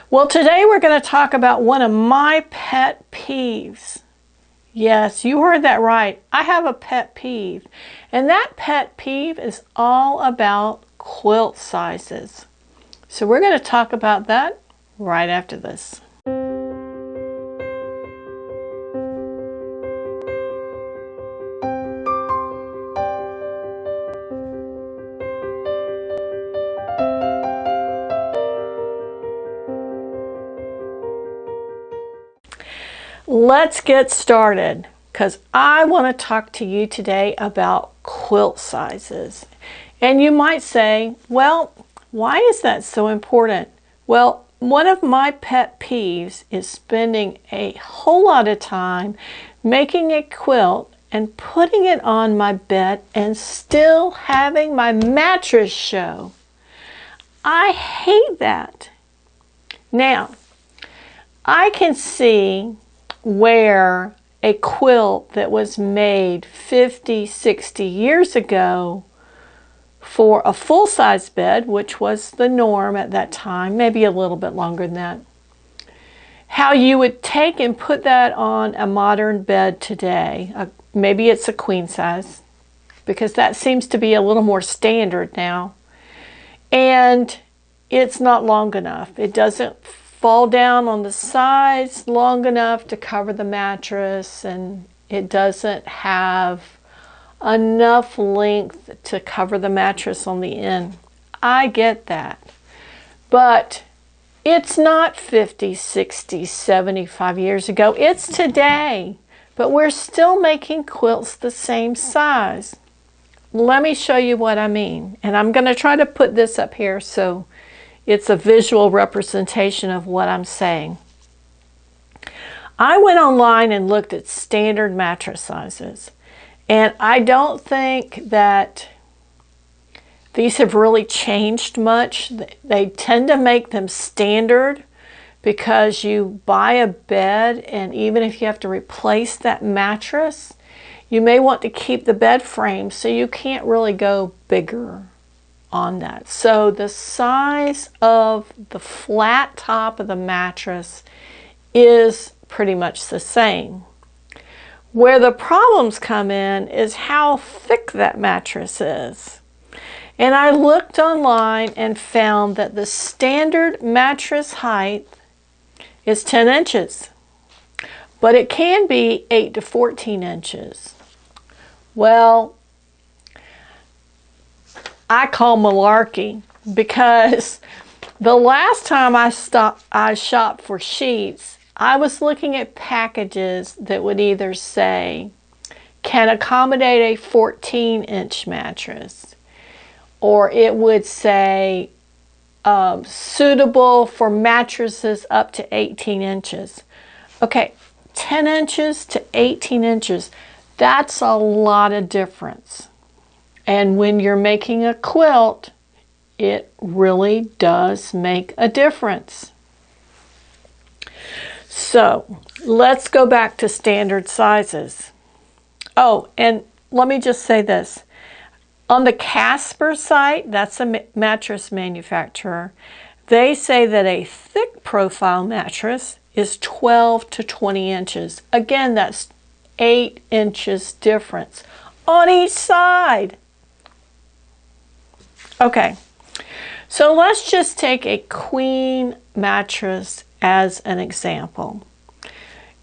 Well, today we're going to talk about one of my pet peeves. Yes, you heard that right. I have a pet peeve. And that pet peeve is all about quilt sizes. So we're going to talk about that right after this. Let's get started because I want to talk to you today about quilt sizes. And you might say, well, why is that so important? Well, one of my pet peeves is spending a whole lot of time making a quilt and putting it on my bed and still having my mattress show. I hate that. Now, I can see where a quilt that was made 50, 60 years ago for a full-size bed, which was the norm at that time, maybe a little bit longer than that, how you would take and put that on a modern bed today. Maybe it's a queen size, because that seems to be a little more standard now. And it's not long enough. It doesn't fall down on the sides long enough to cover the mattress, and it doesn't have enough length to cover the mattress on the end. I get that. But it's not 50, 60, 75 years ago. It's today. But we're still making quilts the same size. Let me show you what I mean. And I'm going to try to put this up here so it's a visual representation of what I'm saying. I went online and looked at standard mattress sizes. And I don't think that these have really changed much. They tend to make them standard because you buy a bed, and even if you have to replace that mattress, you may want to keep the bed frame, so you can't really go bigger on that. So the size of the flat top of the mattress is pretty much the same. Where the problems come in is how thick that mattress is. And I looked online and found that the standard mattress height is 10 inches, but it can be 8 to 14 inches. Well, I call malarkey, because the last time I shopped for sheets, I was looking at packages that would either say, can accommodate a 14-inch mattress, or it would say, suitable for mattresses up to 18 inches. Okay, 10 inches to 18 inches, that's a lot of difference. And when you're making a quilt, it really does make a difference. So let's go back to standard sizes. Oh, and let me just say this. On the Casper site, that's a mattress manufacturer, they say that a thick profile mattress is 12 to 20 inches. Again, that's 8 inches difference on each side. Okay, so let's just take a queen mattress as an example.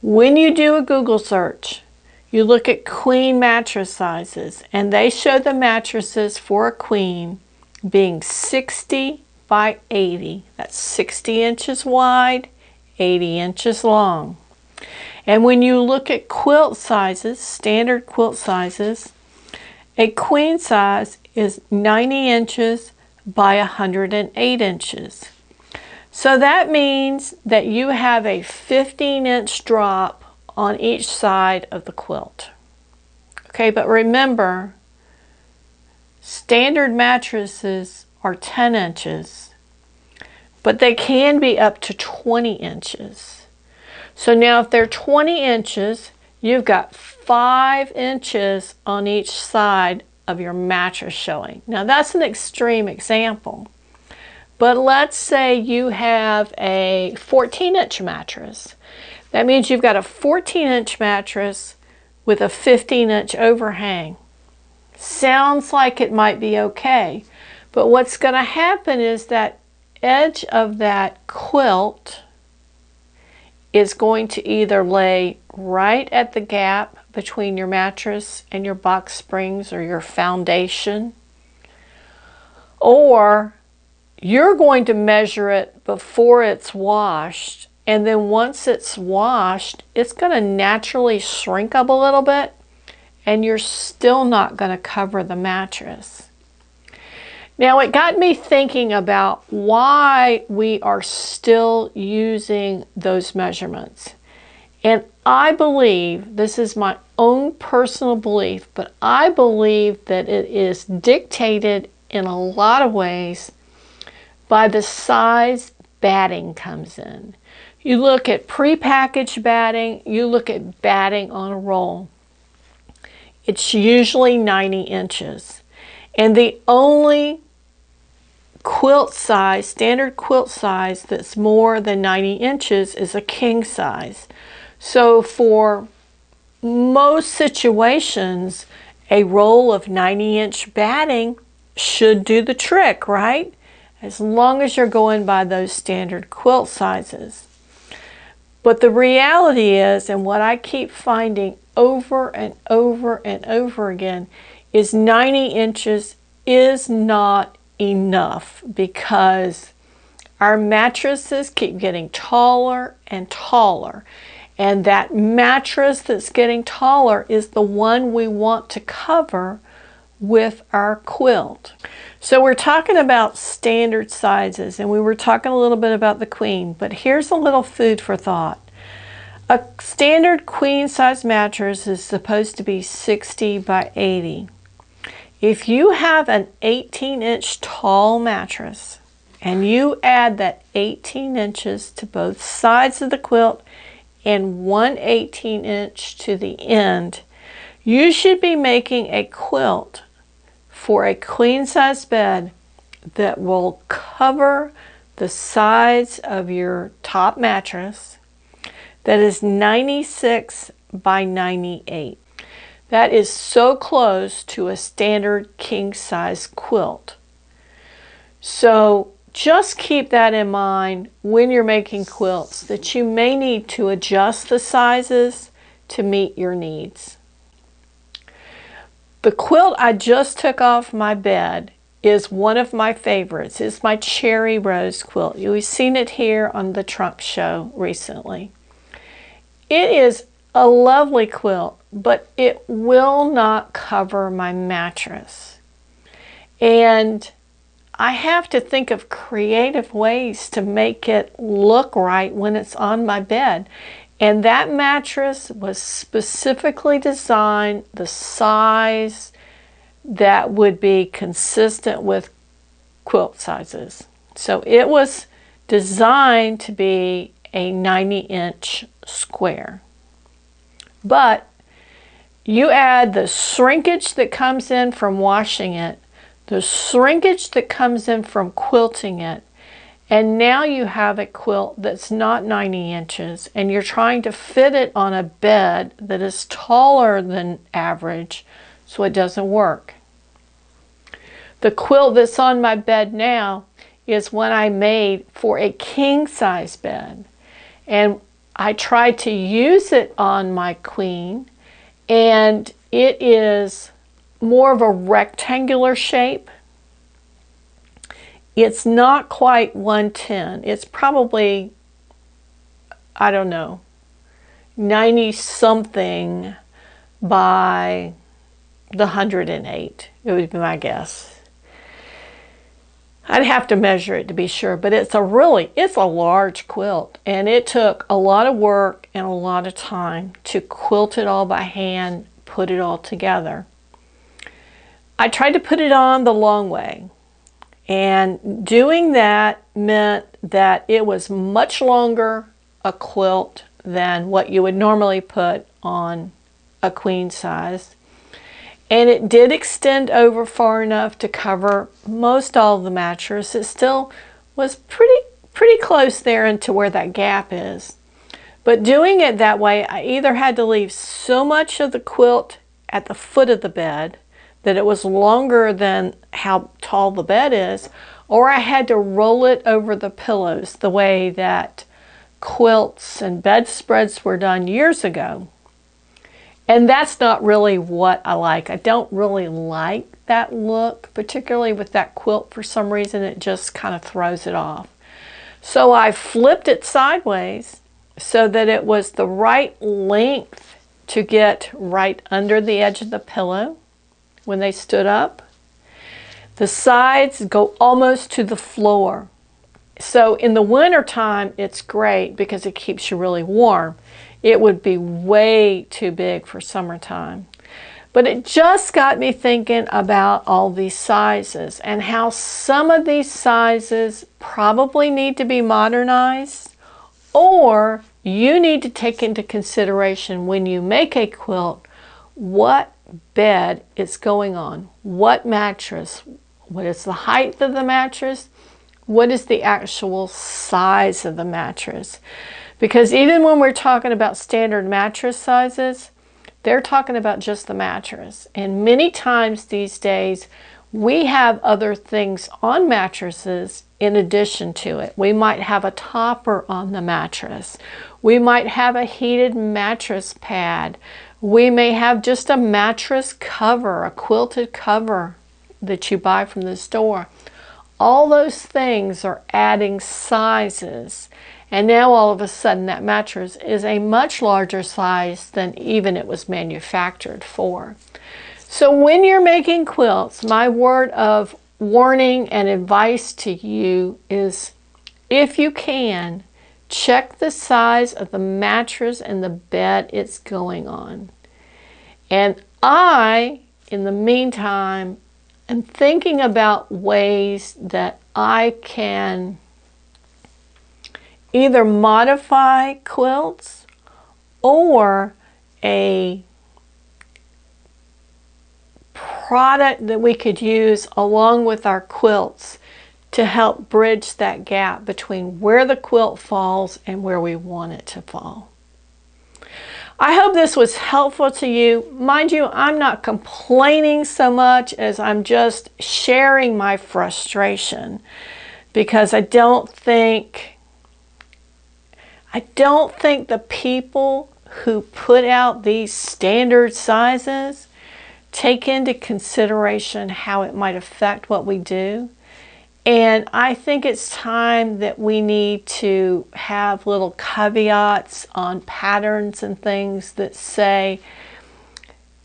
When you do a Google search, you look at queen mattress sizes, and they show the mattresses for a queen being 60 by 80. That's 60 inches wide, 80 inches long. And when you look at quilt sizes, standard quilt sizes, a queen size is 90 inches by 108 inches. So that means that you have a 15-inch drop on each side of the quilt. Okay, but remember, standard mattresses are 10 inches, but they can be up to 20 inches. So now if they're 20 inches, you've got 5 inches on each side of your mattress showing. Now that's an extreme example, But let's say you have a 14-inch mattress. That means you've got a 14-inch mattress with a 15-inch overhang. Sounds like it might be okay, but what's going to happen is that edge of that quilt is going to either lay right at the gap between your mattress and your box springs or your foundation, or you're going to measure it before it's washed, and then once it's washed, it's going to naturally shrink up a little bit, and you're still not going to cover the mattress. Now, it got me thinking about why we are still using those measurements. And I believe, this is my own personal belief, but I believe that it is dictated in a lot of ways by the size batting comes in. You look at prepackaged batting, you look at batting on a roll. It's usually 90 inches. And the only quilt size, standard quilt size that's more than 90 inches is a king size. So for most situations, a roll of 90-inch batting should do the trick, right? As long as you're going by those standard quilt sizes. But the reality is, and what I keep finding over and over and over again, is 90 inches is not enough, because our mattresses keep getting taller and taller. And that mattress that's getting taller is the one we want to cover with our quilt. So we're talking about standard sizes, and we were talking a little bit about the queen, but here's a little food for thought. A standard queen size mattress is supposed to be 60 by 80. If you have an 18-inch tall mattress and you add that 18 inches to both sides of the quilt and one 18-inch to the end, you should be making a quilt for a queen size bed that will cover the sides of your top mattress that is 96 by 98. That is so close to a standard king size quilt. So just keep that in mind when you're making quilts, that you may need to adjust the sizes to meet your needs. The quilt I just took off my bed is one of my favorites. It's my cherry rose quilt. You've seen it here on the trunk show recently. It is a lovely quilt, but it will not cover my mattress. And I have to think of creative ways to make it look right when it's on my bed. And that mattress was specifically designed the size that would be consistent with quilt sizes. So it was designed to be a 90-inch square. But you add the shrinkage that comes in from washing it, the shrinkage that comes in from quilting it, and now you have a quilt that's not 90 inches, and you're trying to fit it on a bed that is taller than average, so it doesn't work. The quilt that's on my bed now is one I made for a king size bed. And I tried to use it on my queen, and it is more of a rectangular shape. It's not quite 110. It's probably, I don't know, 90 something by the 108. It would be my guess. I'd have to measure it to be sure, but it's a large quilt, and it took a lot of work and a lot of time to quilt it all by hand, put it all together. I tried to put it on the long way. And doing that meant that it was much longer a quilt than what you would normally put on a queen size. And it did extend over far enough to cover most all of the mattress. It still was pretty close there into where that gap is. But doing it that way, I either had to leave so much of the quilt at the foot of the bed that it was longer than how tall the bed is, or I had to roll it over the pillows the way that quilts and bedspreads were done years ago. And that's not really what I like. I don't really like that look, particularly with that quilt. For some reason, it just kind of throws it off. So I flipped it sideways so that it was the right length to get right under the edge of the pillow when they stood up. The sides go almost to the floor. So in the winter time, it's great because it keeps you really warm. It would be way too big for summertime. But it just got me thinking about all these sizes and how some of these sizes probably need to be modernized, or you need to take into consideration when you make a quilt what bed it's going on, what mattress, what is the height of the mattress, what is the actual size of the mattress. Because even when we're talking about standard mattress sizes, they're talking about just the mattress. And many times these days, we have other things on mattresses in addition to it. We might have a topper on the mattress. We might have a heated mattress pad. We may have just a mattress cover, a quilted cover that you buy from the store. All those things are adding sizes. And now all of a sudden that mattress is a much larger size than even it was manufactured for. So when you're making quilts, my word of warning and advice to you is, if you can, check the size of the mattress and the bed it's going on. And I, in the meantime, am thinking about ways that I can either modify quilts or a product that we could use along with our quilts to help bridge that gap between where the quilt falls and where we want it to fall. I hope this was helpful to you. Mind you, I'm not complaining so much as I'm just sharing my frustration, because I don't think the people who put out these standard sizes take into consideration how it might affect what we do. And I think it's time that we need to have little caveats on patterns and things that say,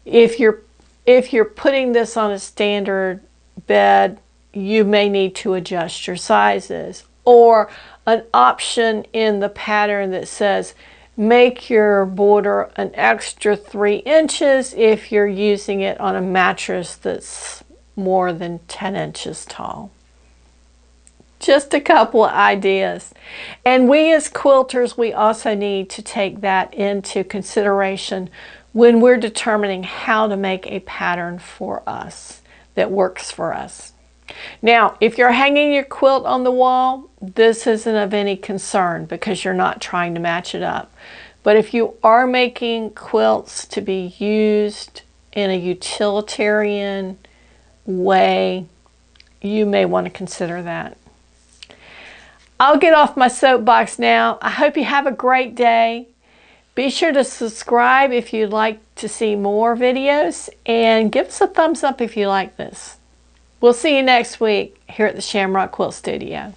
if you're putting this on a standard bed, you may need to adjust your sizes. Or an option in the pattern that says, make your border an extra 3 inches if you're using it on a mattress that's more than 10 inches tall. Just a couple of ideas. And we as quilters, we also need to take that into consideration when we're determining how to make a pattern for us that works for us. Now, if you're hanging your quilt on the wall, this isn't of any concern because you're not trying to match it up. But if you are making quilts to be used in a utilitarian way, you may want to consider that. I'll get off my soapbox now. I hope you have a great day. Be sure to subscribe if you'd like to see more videos, and give us a thumbs up if you like this. We'll see you next week here at the Shamrock Quilt Studio.